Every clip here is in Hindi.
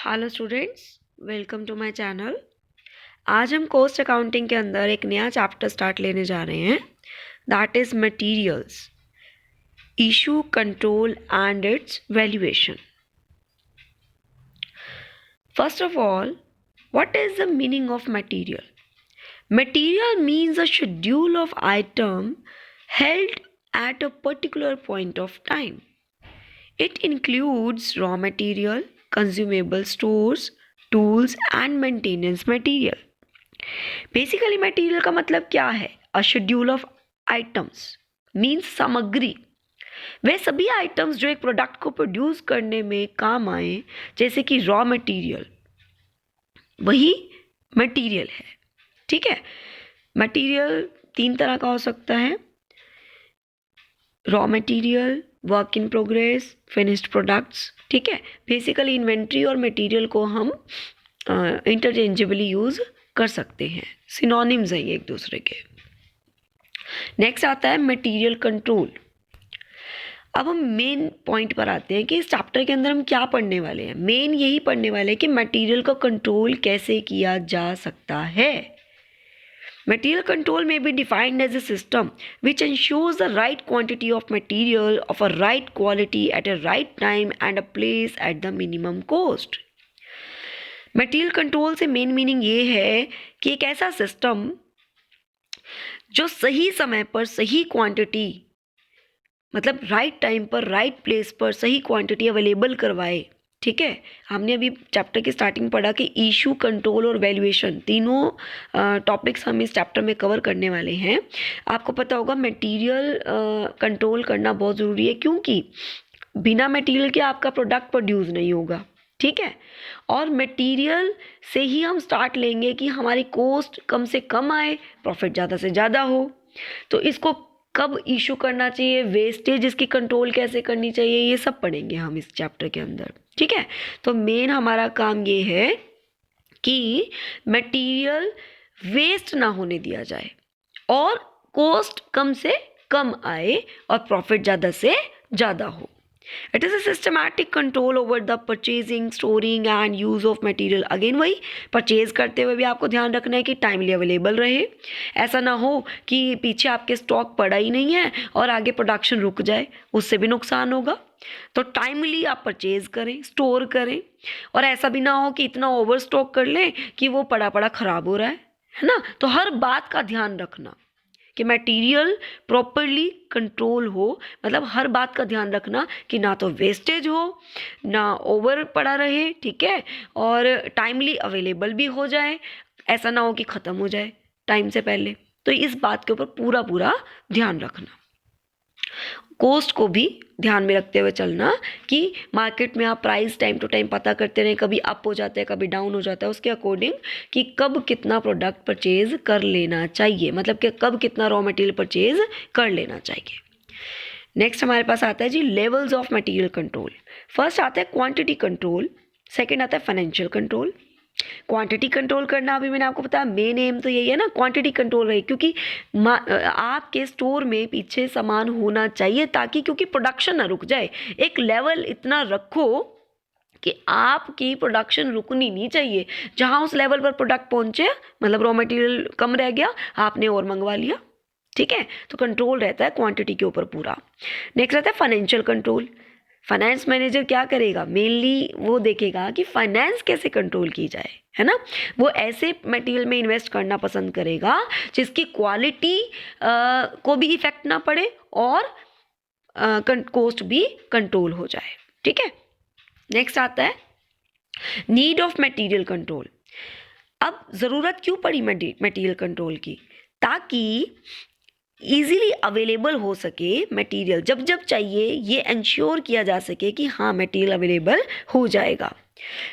Hello students, welcome to my channel. आज हम कॉस्ट अकाउंटिंग के अंदर एक नया चैप्टर स्टार्ट लेने जा रहे हैं, that is materials, issue control and it's valuation. First of all, what is the meaning of material? Material means a schedule of item held at a particular point of time. It includes raw material, consumable stores, tools and maintenance material. Basically material का मतलब क्या है? अ शेड्यूल ऑफ आइटम्स मीन्स सामग्री। वे सभी आइटम्स जो एक प्रोडक्ट को प्रोड्यूस करने में काम आए, जैसे कि रॉ मटेरियल, वही मटेरियल है। ठीक है, मटेरियल तीन तरह का हो सकता है: raw material, work in progress, finished products. ठीक है, बेसिकली इन्वेंट्री और मटेरियल को हम इंटरचेंजेबली यूज कर सकते हैं, सिनोनिम्स हैं ये एक दूसरे के। नेक्स्ट आता है मटेरियल कंट्रोल। अब हम मेन पॉइंट पर आते हैं कि इस चैप्टर के अंदर हम क्या पढ़ने वाले हैं। मेन यही पढ़ने वाले हैं कि मटेरियल का कंट्रोल कैसे किया जा सकता है। Material control may be defined as a system which ensures the right quantity of material of a right quality at a right time and a place at the minimum cost. Material control से मेन मीनिंग ये है कि एक ऐसा सिस्टम जो सही समय पर सही क्वांटिटी, मतलब राइट टाइम पर राइट प्लेस पर सही क्वांटिटी अवेलेबल करवाए। ठीक है, हमने अभी चैप्टर की स्टार्टिंग पढ़ा कि इशू कंट्रोल और वैल्यूएशन तीनों टॉपिक्स हम इस चैप्टर में कवर करने वाले हैं। आपको पता होगा मटेरियल कंट्रोल करना बहुत ज़रूरी है, क्योंकि बिना मटेरियल के आपका प्रोडक्ट प्रोड्यूस नहीं होगा। ठीक है, और मटेरियल से ही हम स्टार्ट लेंगे कि हमारी कॉस्ट कम से कम आए, प्रॉफिट ज़्यादा से ज़्यादा हो। तो इसको कब इशू करना चाहिए, वेस्टेज इसकी कंट्रोल कैसे करनी चाहिए, ये सब पढ़ेंगे हम इस चैप्टर के अंदर। ठीक है, तो मेन हमारा काम ये है कि मटेरियल वेस्ट ना होने दिया जाए और कॉस्ट कम से कम आए और प्रॉफिट ज़्यादा से ज़्यादा हो। It is a systematic control over the purchasing, storing and use of material. Again वही, परचेज करते हुए भी आपको ध्यान रखना है कि टाइमली अवेलेबल रहे। ऐसा ना हो कि पीछे आपके स्टॉक पड़ा ही नहीं है और आगे प्रोडक्शन रुक जाए, उससे भी नुकसान होगा। तो टाइमली आप परचेज करें, स्टोर करें, और ऐसा भी ना हो कि इतना ओवर स्टॉक कर लें कि वो पड़ा पड़ा ख़राब हो रहा है ना। तो हर बात का ध्यान रखना कि मटेरियल प्रॉपरली कंट्रोल हो, मतलब हर बात का ध्यान रखना कि ना तो वेस्टेज हो, ना ओवर पड़ा रहे। ठीक है, और टाइमली अवेलेबल भी हो जाए, ऐसा ना हो कि ख़त्म हो जाए टाइम से पहले। तो इस बात के ऊपर पूरा ध्यान रखना। कॉस्ट को भी ध्यान में रखते हुए चलना कि मार्केट में आप प्राइस टाइम टू टाइम पता करते रहें, कभी अप हो जाता है कभी डाउन हो जाता है, उसके अकॉर्डिंग कि कब कितना प्रोडक्ट परचेज कर लेना चाहिए, मतलब कि कब कितना रॉ मटेरियल परचेज कर लेना चाहिए। नेक्स्ट हमारे पास आता है जी levels of material control. First आता है क्वांटिटी कंट्रोल, सेकेंड आता है फाइनेंशियल कंट्रोल। क्वांटिटी कंट्रोल करना, अभी मैंने आपको बताया मेन एम तो यही है ना, क्वांटिटी कंट्रोल रहे, क्योंकि आपके स्टोर में पीछे सामान होना चाहिए ताकि, क्योंकि प्रोडक्शन ना रुक जाए। एक लेवल इतना रखो कि आपकी प्रोडक्शन रुकनी नहीं चाहिए। जहाँ उस लेवल पर प्रोडक्ट पहुंचे, मतलब रॉ मटेरियल कम रह गया, आपने और मंगवा लिया। ठीक है, तो कंट्रोल रहता है क्वांटिटी के ऊपर पूरा। नेक्स्ट रहता है फाइनेंशियल कंट्रोल। फाइनेंस मैनेजर क्या करेगा, मेनली वो देखेगा कि फाइनेंस कैसे कंट्रोल की जाए, है ना। वो ऐसे मटेरियल में इन्वेस्ट करना पसंद करेगा जिसकी क्वालिटी को भी इफेक्ट ना पड़े और कॉस्ट भी कंट्रोल हो जाए। ठीक है, नेक्स्ट आता है नीड ऑफ मटेरियल कंट्रोल। अब ज़रूरत क्यों पड़ी मटेरियल कंट्रोल की? ताकि ईजिली अवेलेबल हो सके मटेरियल, जब जब चाहिए ये इंश्योर किया जा सके कि हाँ मटेरियल अवेलेबल हो जाएगा।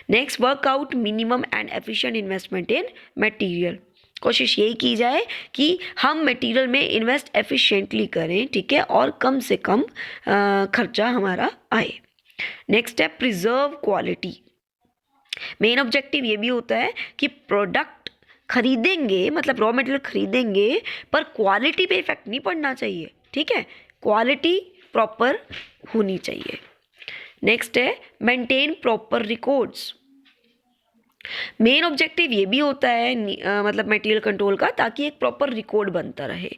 Next, workout minimum and efficient investment in material. कोशिश यही की जाए कि हम मटेरियल में इन्वेस्ट एफिशिएंटली करें। ठीक है, और कम से कम खर्चा हमारा आए। नेक्स्ट है प्रिजर्व क्वालिटी। मेन ऑब्जेक्टिव ये भी होता है कि प्रोडक्ट खरीदेंगे, मतलब रॉ मटेरियल खरीदेंगे, पर क्वालिटी पे इफेक्ट नहीं पड़ना चाहिए। ठीक है, क्वालिटी प्रॉपर होनी चाहिए। नेक्स्ट है maintain proper records. Main objective ये भी होता है मतलब मटेरियल कंट्रोल का, ताकि एक प्रॉपर रिकॉर्ड बनता रहे,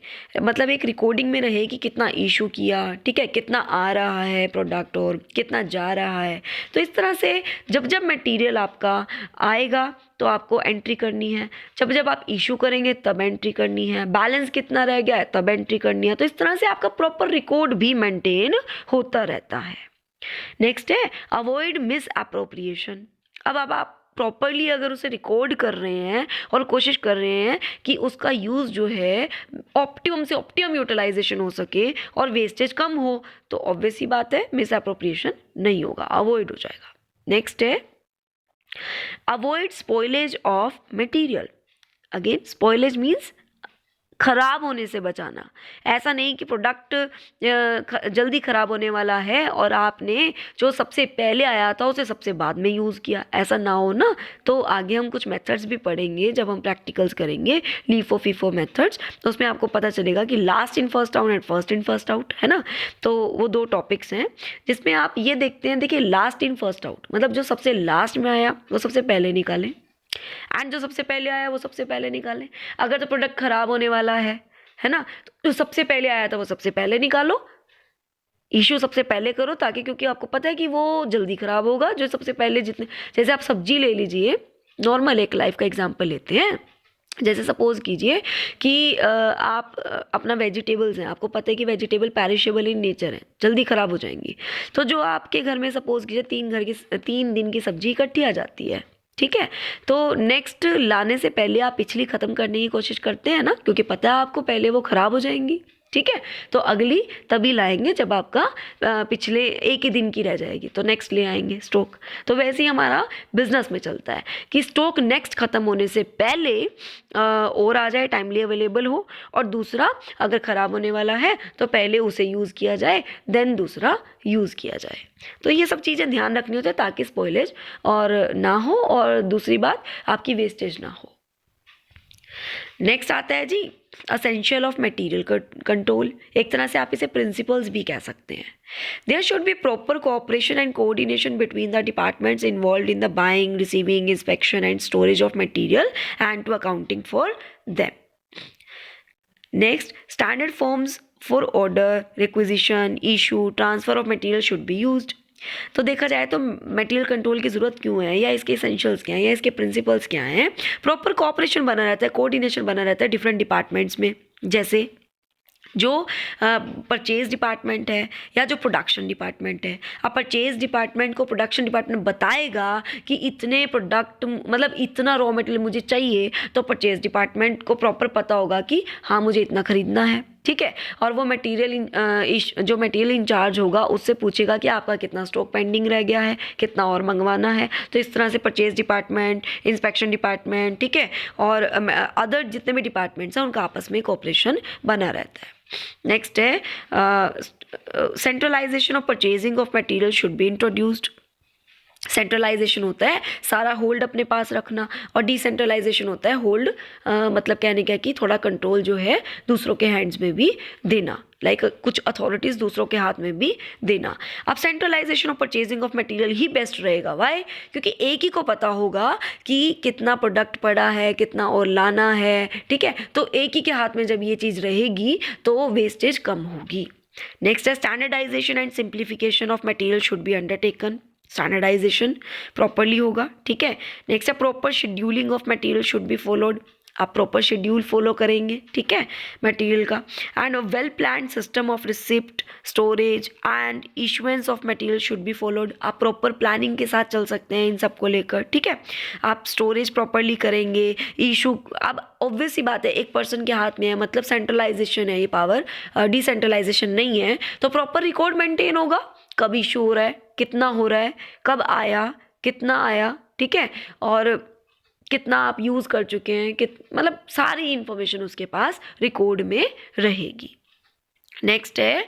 मतलब एक रिकॉर्डिंग में रहे कि कितना इशू किया, ठीक है, कितना आ रहा है प्रोडक्ट और कितना जा रहा है। तो इस तरह से जब जब मटेरियल आपका आएगा तो आपको एंट्री करनी है, जब जब आप इशू करेंगे तब एंट्री करनी है, बैलेंस कितना रह गया है तब एंट्री करनी है। तो इस तरह से आपका प्रॉपर रिकॉर्ड भी मेंटेन होता रहता है। नेक्स्ट है अवॉइड मिस अप्रोप्रिएशन। अब आप प्रॉपरली अगर उसे रिकॉर्ड कर रहे हैं और कोशिश कर रहे हैं कि उसका यूज़ जो है ऑप्टिमम से ऑप्टिमम यूटिलाइजेशन हो सके और वेस्टेज कम हो, तो ऑब्वियस ही बात है मिस अप्रोप्रिएशन नहीं होगा, अवॉइड हो जाएगा। नेक्स्ट है avoid spoilage of material. Again spoilage means खराब होने से बचाना। ऐसा नहीं कि प्रोडक्ट जल्दी खराब होने वाला है और आपने जो सबसे पहले आया था उसे सबसे बाद में यूज़ किया, ऐसा ना हो ना। तो आगे हम कुछ मेथड्स भी पढ़ेंगे जब हम प्रैक्टिकल्स करेंगे, लीफो फीफो मेथड्स, तो उसमें आपको पता चलेगा कि last in first out and first in first out, है ना। तो वो 2 टॉपिक्स हैं जिसमें आप ये देखते हैं, देखिए लास्ट इन फर्स्ट आउट मतलब जो सबसे लास्ट में आया वो सबसे पहले निकालें, एंड जो सबसे पहले आया वो सबसे पहले निकालें। अगर तो प्रोडक्ट खराब होने वाला है ना, तो जो सबसे पहले आया था वो सबसे पहले निकालो, इशू सबसे पहले करो, ताकि क्योंकि आपको पता है कि वो जल्दी खराब होगा। जो सबसे पहले जितने, जैसे आप सब्जी ले लीजिए, नॉर्मल एक लाइफ का एग्जाम्पल लेते हैं। जैसे सपोज कीजिए कि आप अपना वेजिटेबल्स हैं, आपको पता है कि वेजिटेबल पेरिशेबल इन नेचर है, जल्दी ख़राब हो जाएंगी। तो जो आपके घर में सपोज कीजिए 3 दिन की सब्जी इकट्ठी आ जाती है, ठीक है, तो नेक्स्ट लाने से पहले आप पिछली ख़त्म करने की कोशिश करते हैं ना, क्योंकि पता है आपको पहले वो ख़राब हो जाएंगी, ठीक है। तो अगली तभी लाएंगे जब आपका पिछले एक ही दिन की रह जाएगी, तो नेक्स्ट ले आएंगे स्टॉक। तो वैसे ही हमारा बिजनेस में चलता है कि स्टॉक नेक्स्ट ख़त्म होने से पहले और आ जाए, टाइमली अवेलेबल हो, और दूसरा अगर ख़राब होने वाला है तो पहले उसे यूज़ किया जाए, देन दूसरा यूज़ किया जाए। तो ये सब चीज़ें ध्यान रखनी होती है ताकि स्पॉइलेज और ना हो, और दूसरी बात आपकी वेस्टेज ना हो। नेक्स्ट आता है जी असेंशियल ऑफ मटेरियल कंट्रोल। एक तरह से आप इसे प्रिंसिपल्स भी कह सकते हैं। There should be proper cooperation and coordination between the departments involved in the buying, receiving, inspection and storage of material and to accounting for them. Next standard forms for order, requisition, issue, transfer of material should be used. तो देखा जाए तो मटेरियल कंट्रोल की ज़रूरत क्यों है, या इसके एसेंशियल्स क्या हैं, या इसके प्रिंसिपल्स क्या हैं। प्रॉपर कोऑपरेशन बना रहता है, कोऑर्डिनेशन बना रहता है डिफरेंट डिपार्टमेंट्स में, जैसे जो परचेज डिपार्टमेंट है या जो प्रोडक्शन डिपार्टमेंट है। अब परचेज डिपार्टमेंट को प्रोडक्शन डिपार्टमेंट बताएगा कि इतने प्रोडक्ट मतलब इतना रॉ मटेरियल मुझे चाहिए, तो परचेज डिपार्टमेंट को प्रॉपर पता होगा कि हाँ मुझे इतना ख़रीदना है, ठीक है। और वो जो मटेरियल इंचार्ज होगा उससे पूछेगा कि आपका कितना स्टॉक पेंडिंग रह गया है, कितना और मंगवाना है। तो इस तरह से परचेज डिपार्टमेंट, इंस्पेक्शन डिपार्टमेंट, ठीक है, और अदर जितने भी डिपार्टमेंट्स हैं उनका आपस में कोऑपरेशन बना रहता है। नेक्स्ट है centralization of purchasing of material should be introduced. Centralization होता है सारा होल्ड अपने पास रखना, और डिसेंट्रलाइजेशन होता है होल्ड मतलब कहने का कि थोड़ा कंट्रोल जो है दूसरों के हैंड्स में भी देना, लाइक कुछ अथॉरिटीज़ दूसरों के हाथ में भी देना। अब centralization of purchasing of material ही बेस्ट रहेगा। वाई? क्योंकि एक ही को पता होगा कि कितना प्रोडक्ट पड़ा है, कितना और लाना है, ठीक है। तो एक ही के हाथ में जब ये चीज़ रहेगी तो वेस्टेज कम होगी। नेक्स्ट है standardization and simplification of material should be undertaken. Standardization properly होगा, ठीक है। नेक्स्ट है proper scheduling of material should be followed. आप प्रॉपर शेड्यूल फॉलो करेंगे, ठीक है, मटेरियल का। And a well planned system of receipt, storage and issuance of material should be followed. आप प्रॉपर प्लानिंग के साथ चल सकते हैं इन सबको लेकर, ठीक है। आप स्टोरेज प्रॉपरली करेंगे, इशू, अब ऑब्वियस ही बात है एक पर्सन के हाथ में है, मतलब सेंट्रलाइजेशन है ये पावर, डिसेंट्रलाइजेशन नहीं है। तो प्रॉपर रिकॉर्ड मेंटेन होगा, कब इशू हो रहा है, कितना हो रहा है, कब आया, कितना आया, ठीक है, और कितना आप यूज़ कर चुके हैं, मतलब सारी इंफॉर्मेशन उसके पास रिकॉर्ड में रहेगी। नेक्स्ट है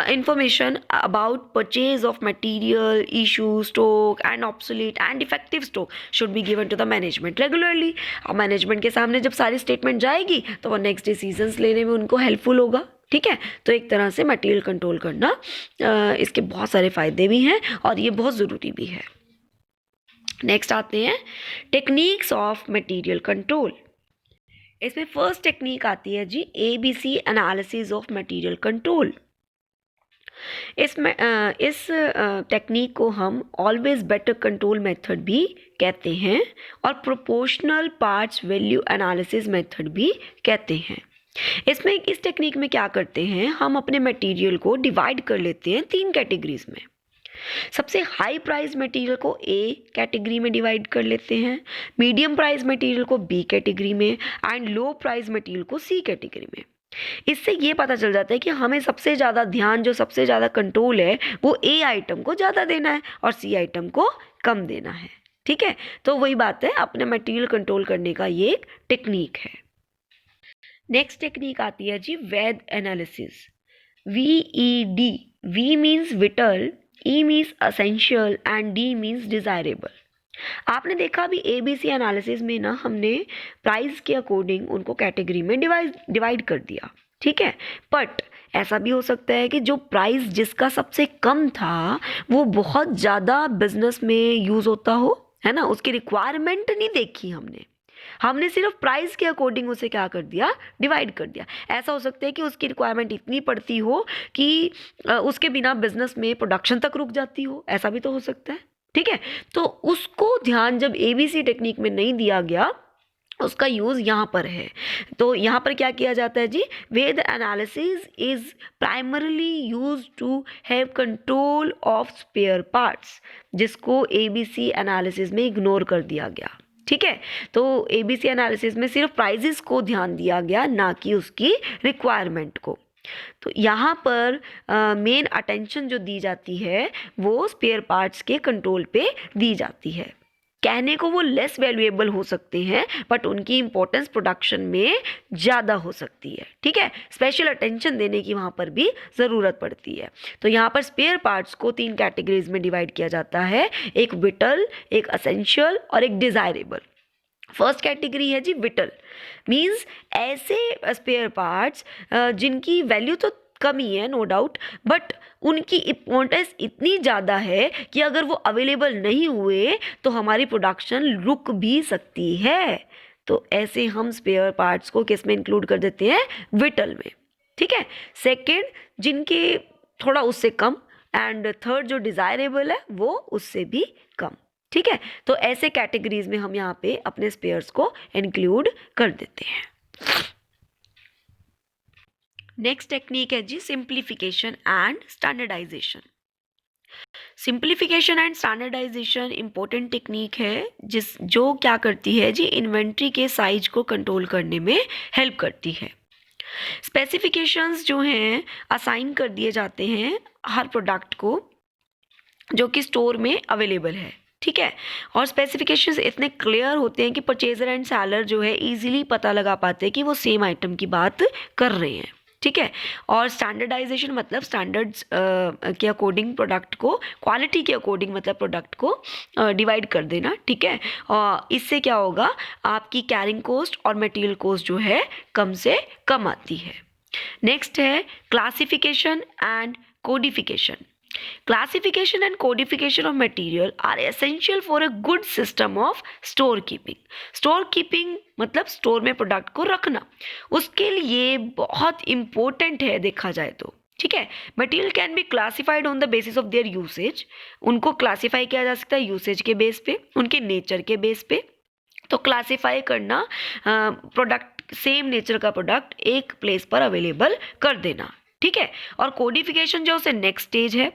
information about purchase of material, issue, stock and obsolete and defective stock should be given to the management regularly. अब मैनेजमेंट के सामने जब सारी स्टेटमेंट जाएगी तो वो नेक्स्ट डिसीजंस लेने में उनको हेल्पफुल होगा, ठीक है। तो एक तरह से मटेरियल कंट्रोल करना इसके बहुत सारे फ़ायदे भी हैं और ये बहुत ज़रूरी भी है। नेक्स्ट आते हैं टेक्निक्स ऑफ मटेरियल कंट्रोल। इसमें फर्स्ट टेक्निक आती है जी ABC analysis of material control. इस टेक्निक को हम ऑलवेज बेटर कंट्रोल मेथड भी कहते हैं और proportional parts value analysis method भी कहते हैं। इसमें इस टेक्निक में क्या करते हैं, हम अपने मटेरियल को डिवाइड कर लेते हैं 3 कैटेगरीज में। सबसे हाई प्राइस मटेरियल को A कैटेगरी में डिवाइड कर लेते हैं, मीडियम प्राइस मटेरियल को B कैटेगरी में एंड लो प्राइस मटेरियल को C कैटेगरी में। इससे ये पता चल जाता है कि हमें सबसे ज़्यादा ध्यान, जो सबसे ज़्यादा कंट्रोल है, वो A आइटम को ज़्यादा देना है और C आइटम को कम देना है। ठीक है, तो वही बात है, अपने मटेरियल कंट्रोल करने का ये एक टेक्निक है। नेक्स्ट टेक्निक आती है जी वैध analysis, VED। V means whittle, E means essential and D means desirable. आपने देखा अभी ABC एनालिसिस में ना हमने प्राइस के अकॉर्डिंग उनको कैटेगरी में डिवाइड कर दिया, ठीक है। बट ऐसा भी हो सकता है कि जो प्राइस जिसका सबसे कम था वो बहुत ज़्यादा बिजनेस में यूज़ होता हो, है ना, उसकी रिक्वायरमेंट नहीं देखी हमने सिर्फ प्राइस के अकॉर्डिंग उसे क्या कर दिया, डिवाइड कर दिया। ऐसा हो सकता है कि उसकी रिक्वायरमेंट इतनी पड़ती हो कि उसके बिना बिजनेस में प्रोडक्शन तक रुक जाती हो, ऐसा भी तो हो सकता है, ठीक है। तो उसको ध्यान जब ABC टेक्निक में नहीं दिया गया, उसका यूज़ यहाँ पर है। तो यहाँ पर क्या किया जाता है जी, VED analysis is primarily use to have control of spare parts, जिसको ABC एनालिसिस में इग्नोर कर दिया गया, ठीक है। तो ABC एनालिसिस में सिर्फ प्राइजेस को ध्यान दिया गया, ना कि उसकी रिक्वायरमेंट को। तो यहाँ पर मेन अटेंशन जो दी जाती है वो स्पेयर पार्ट्स के कंट्रोल पे दी जाती है। कहने को वो लेस वैल्यूएबल हो सकते हैं बट उनकी इंपॉर्टेंस प्रोडक्शन में ज़्यादा हो सकती है, ठीक है। स्पेशल अटेंशन देने की वहाँ पर भी ज़रूरत पड़ती है। तो यहाँ पर स्पेयर पार्ट्स को 3 कैटेगरीज में डिवाइड किया जाता है, एक विटल, एक असेंशियल और एक डिज़ायरेबल। फर्स्ट कैटेगरी है जी विटल, मीन्स ऐसे स्पेयर पार्ट्स जिनकी वैल्यू तो कम ही है, नो डाउट, बट उनकी इंपॉर्टेंस इतनी ज़्यादा है कि अगर वो अवेलेबल नहीं हुए तो हमारी प्रोडक्शन रुक भी सकती है। तो ऐसे हम स्पेयर पार्ट्स को किस में इंक्लूड कर देते हैं, विटल में, ठीक है। सेकेंड जिनके थोड़ा उससे कम, एंड थर्ड जो डिज़ायरेबल है वो उससे भी कम, ठीक है। तो ऐसे कैटेगरीज में हम यहाँ पे अपने स्पेयर्स को इंक्लूड कर देते हैं। नेक्स्ट टेक्निक है जी simplification and standardisation. Simplification and standardisation important technique है जो क्या करती है जी, इन्वेंट्री के साइज को कंट्रोल करने में हेल्प करती है। स्पेसिफिकेशंस जो हैं असाइन कर दिए जाते हैं हर प्रोडक्ट को जो कि स्टोर में अवेलेबल है, ठीक है। और स्पेसिफिकेशंस इतने क्लियर होते हैं कि परचेजर एंड सेलर जो है इजीली पता लगा पाते हैं कि वो सेम आइटम की बात कर रहे हैं, ठीक है। और स्टैंडर्डाइजेशन मतलब स्टैंडर्ड्स के अकॉर्डिंग प्रोडक्ट को, क्वालिटी के अकॉर्डिंग मतलब प्रोडक्ट को डिवाइड कर देना, ठीक है। और इससे क्या होगा, आपकी कैरिंग कॉस्ट और मटेरियल कॉस्ट जो है कम से कम आती है। नेक्स्ट है classification and codification. Classification and codification of material are essential for a good system of store keeping. Store keeping मतलब स्टोर में प्रोडक्ट को रखना, उसके लिए बहुत इंपॉर्टेंट है देखा जाए तो, ठीक है। Material can be classified on the basis of their usage. उनको क्लासीफाई किया जा सकता है यूसेज के बेस पे, उनके नेचर के बेस पे। तो क्लासीफाई करना, प्रोडक्ट सेम नेचर का प्रोडक्ट एक प्लेस पर अवेलेबल कर देना, ठीक है। और कोडिफिकेशन जो उसे नेक्स्ट स्टेज है,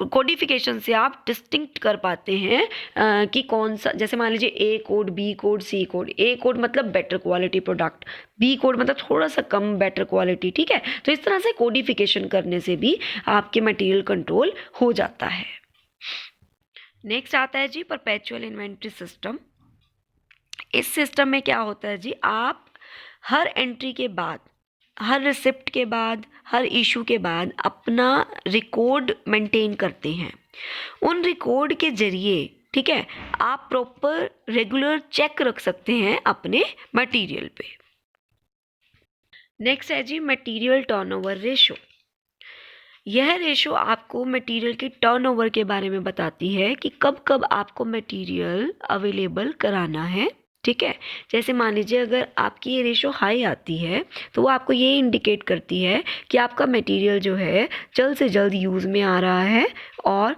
कोडिफिकेशन से आप डिस्टिंक्ट कर पाते हैं कि कौन सा, जैसे मान लीजिए A code, B code, C code. A code मतलब better quality product, B code मतलब थोड़ा सा कम बेटर क्वालिटी, ठीक है। तो इस तरह से कोडिफिकेशन करने से भी आपके मटेरियल कंट्रोल हो जाता है। नेक्स्ट आता है जी परपेचुअल इन्वेंट्री सिस्टम। इस सिस्टम में क्या होता है जी, आप हर एंट्री के बाद, हर रिसिप्ट के बाद, हर इशू के बाद अपना रिकॉर्ड मेंटेन करते हैं। उन रिकॉर्ड के जरिए, ठीक है, आप प्रॉपर रेगुलर चेक रख सकते हैं अपने मटेरियल पे। नेक्स्ट है जी मटेरियल टर्नओवर रेशो। यह रेशो आपको मटेरियल की टर्नओवर के बारे में बताती है कि कब कब आपको मटेरियल अवेलेबल कराना है, ठीक है। जैसे मान लीजिए अगर आपकी ये रेशो हाई आती है तो वो आपको ये इंडिकेट करती है कि आपका मटेरियल जो है जल्द से जल्द यूज़ में आ रहा है और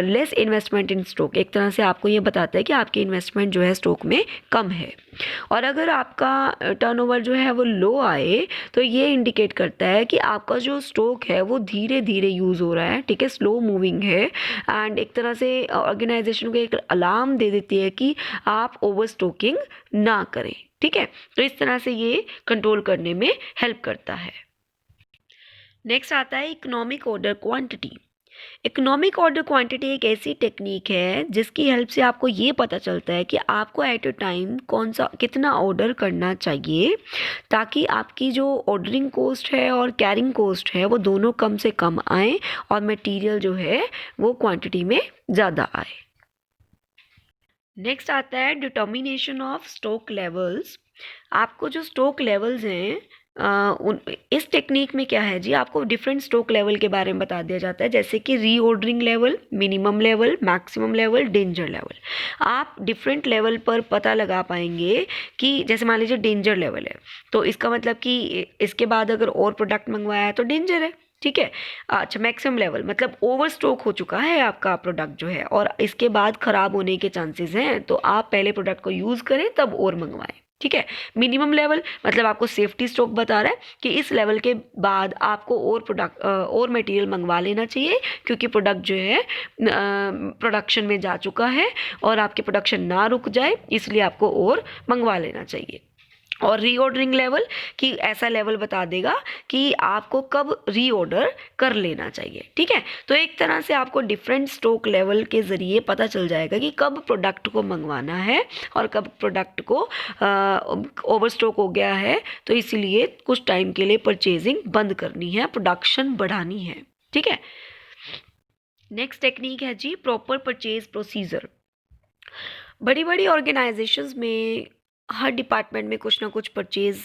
लेस इन्वेस्टमेंट इन स्टॉक, एक तरह से आपको ये बताता है कि आपकी इन्वेस्टमेंट जो है स्टॉक में कम है। और अगर आपका टर्नओवर जो है वो लो आए तो ये इंडिकेट करता है कि आपका जो स्टॉक है वो धीरे धीरे यूज़ हो रहा है, ठीक है, स्लो मूविंग है। एंड एक तरह से ऑर्गेनाइजेशन को एक अलार्म दे देती है कि आप ओवर स्टॉकिंग ना करें, ठीक है। तो इस तरह से ये कंट्रोल करने में हेल्प करता है। नेक्स्ट आता है economic order quantity. Economic order quantity एक ऐसी टेक्निक है जिसकी हेल्प से आपको ये पता चलता है कि आपको एट अ टाइम कौन सा कितना ऑर्डर करना चाहिए, ताकि आपकी जो ऑर्डरिंग कॉस्ट है और कैरिंग कॉस्ट है वो दोनों कम से कम आए और मटेरियल जो है वो क्वांटिटी में ज़्यादा आए। नेक्स्ट आता है डिटर्मिनेशन ऑफ स्टॉक लेवल्स। आपको जो स्टॉक लेवल्स हैं इस टेक्निक में क्या है जी, आपको डिफरेंट स्टॉक लेवल के बारे में बता दिया जाता है, जैसे कि reordering level, minimum level, maximum level, danger level. आप डिफरेंट लेवल पर पता लगा पाएंगे कि जैसे मान लीजिए डेंजर लेवल है तो इसका मतलब कि इसके बाद अगर और प्रोडक्ट मंगवाया है तो डेंजर है, ठीक है। अच्छा, मैक्सिमम लेवल मतलब ओवर स्टॉक हो चुका है आपका प्रोडक्ट जो है और इसके बाद ख़राब होने के चांसेस हैं, तो आप पहले प्रोडक्ट को यूज़ करें तब और मंगवाएं, ठीक है। मिनिमम लेवल मतलब आपको सेफ्टी स्टॉक बता रहा है कि इस लेवल के बाद आपको और मटेरियल मंगवा लेना चाहिए, क्योंकि प्रोडक्ट जो है प्रोडक्शन में जा चुका है और आपकी प्रोडक्शन ना रुक जाए, इसलिए आपको और मंगवा लेना चाहिए। और रीऑर्डरिंग लेवल कि ऐसा लेवल बता देगा कि आपको कब रीऑर्डर कर लेना चाहिए, ठीक है। तो एक तरह से आपको डिफरेंट स्टॉक लेवल के ज़रिए पता चल जाएगा कि कब प्रोडक्ट को मंगवाना है और कब प्रोडक्ट को ओवर स्टॉक हो गया है तो इसीलिए कुछ टाइम के लिए परचेजिंग बंद करनी है, प्रोडक्शन बढ़ानी है, ठीक है। नेक्स्ट टेक्निक है जी प्रॉपर परचेज प्रोसीजर। बड़ी बड़ी ऑर्गेनाइजेशंस में हर डिपार्टमेंट में कुछ ना कुछ परचेज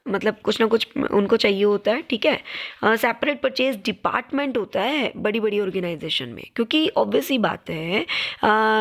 मतलब कुछ ना कुछ उनको चाहिए होता है, ठीक है। सेपरेट परचेज डिपार्टमेंट होता है बड़ी बड़ी ऑर्गेनाइजेशन में, क्योंकि ऑब्वियस ही बात है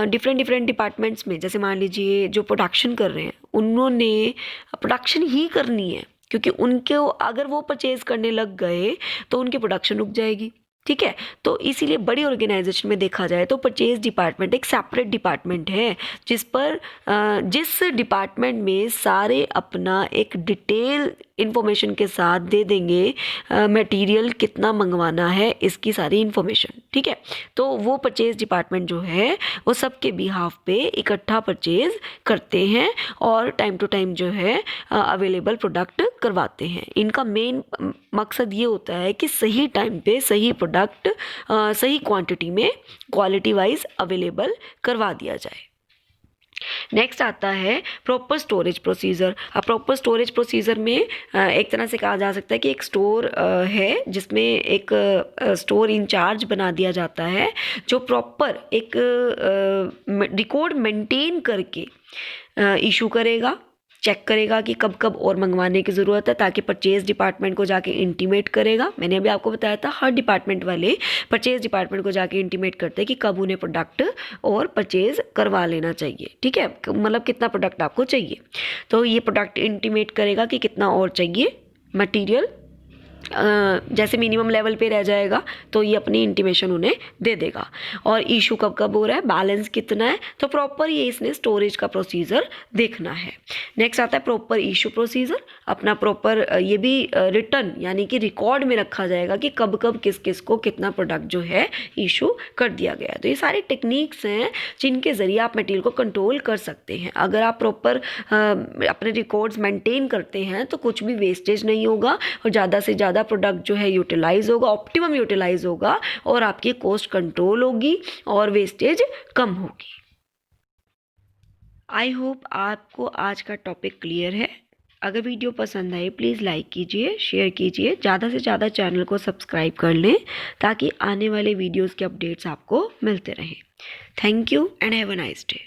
डिफरेंट डिफरेंट डिपार्टमेंट्स में, जैसे मान लीजिए जो प्रोडक्शन कर रहे हैं उन्होंने प्रोडक्शन ही करनी है, क्योंकि उनको अगर वो परचेज करने लग गए तो उनकी प्रोडक्शन रुक जाएगी, ठीक है। तो इसीलिए बड़ी ऑर्गेनाइजेशन में देखा जाए तो परचेज डिपार्टमेंट एक सेपरेट डिपार्टमेंट है जिस डिपार्टमेंट में सारे अपना एक डिटेल इन्फॉर्मेशन के साथ दे देंगे मटेरियल कितना मंगवाना है, इसकी सारी इन्फॉर्मेशन, ठीक है। तो वो परचेज डिपार्टमेंट जो है वो सबके बिहाफ पे इकट्ठा परचेज करते हैं और टाइम टू टाइम जो है अवेलेबल प्रोडक्ट करवाते हैं। इनका मेन मकसद ये होता है कि सही टाइम पे सही प्रोडक्ट सही क्वांटिटी में क्वालिटी वाइज अवेलेबल करवा दिया जाए। नेक्स्ट आता है प्रॉपर स्टोरेज प्रोसीजर। अब प्रॉपर स्टोरेज प्रोसीजर में एक तरह से कहा जा सकता है कि एक स्टोर है जिसमें एक स्टोर इंचार्ज बना दिया जाता है जो प्रॉपर एक रिकॉर्ड मेंटेन करके इशू करेगा, चेक करेगा कि कब कब और मंगवाने की ज़रूरत है, ताकि परचेज डिपार्टमेंट को जाके इंटीमेट करेगा। मैंने अभी आपको बताया था हर डिपार्टमेंट वाले परचेज डिपार्टमेंट को जाके इंटीमेट करते हैं कि कब उन्हें प्रोडक्ट और परचेज करवा लेना चाहिए, ठीक है, मतलब कितना प्रोडक्ट आपको चाहिए। तो ये प्रोडक्ट इंटीमेट करेगा कि कितना और चाहिए मटीरियल, जैसे मिनिमम लेवल पे रह जाएगा तो ये अपनी इंटीमेशन उन्हें दे देगा। और इशू कब कब हो रहा है, बैलेंस कितना है, तो प्रॉपर ये इसने स्टोरेज का प्रोसीजर देखना है। नेक्स्ट आता है प्रॉपर इशू प्रोसीजर। अपना प्रॉपर ये भी रिटर्न यानी कि रिकॉर्ड में रखा जाएगा कि कब कब किस किस को कितना प्रोडक्ट जो है इशू कर दिया गया। तो ये सारी टेक्निक्स हैं जिनके ज़रिए आप मटेरियल को कंट्रोल कर सकते हैं। अगर आप प्रॉपर अपने रिकॉर्ड्स मेंटेन करते हैं तो कुछ भी वेस्टेज नहीं होगा और ज़्यादा से ज़्यादा प्रोडक्ट जो है यूटिलाइज होगा, ऑप्टिमम यूटिलाइज होगा और आपकी कॉस्ट कंट्रोल होगी और वेस्टेज कम होगी। आई होप आपको आज का टॉपिक क्लियर है। अगर वीडियो पसंद आए प्लीज़ लाइक कीजिए, शेयर कीजिए, ज़्यादा से ज़्यादा चैनल को सब्सक्राइब कर लें ताकि आने वाले वीडियोस के अपडेट्स आपको मिलते रहें। Thank you and have a nice day.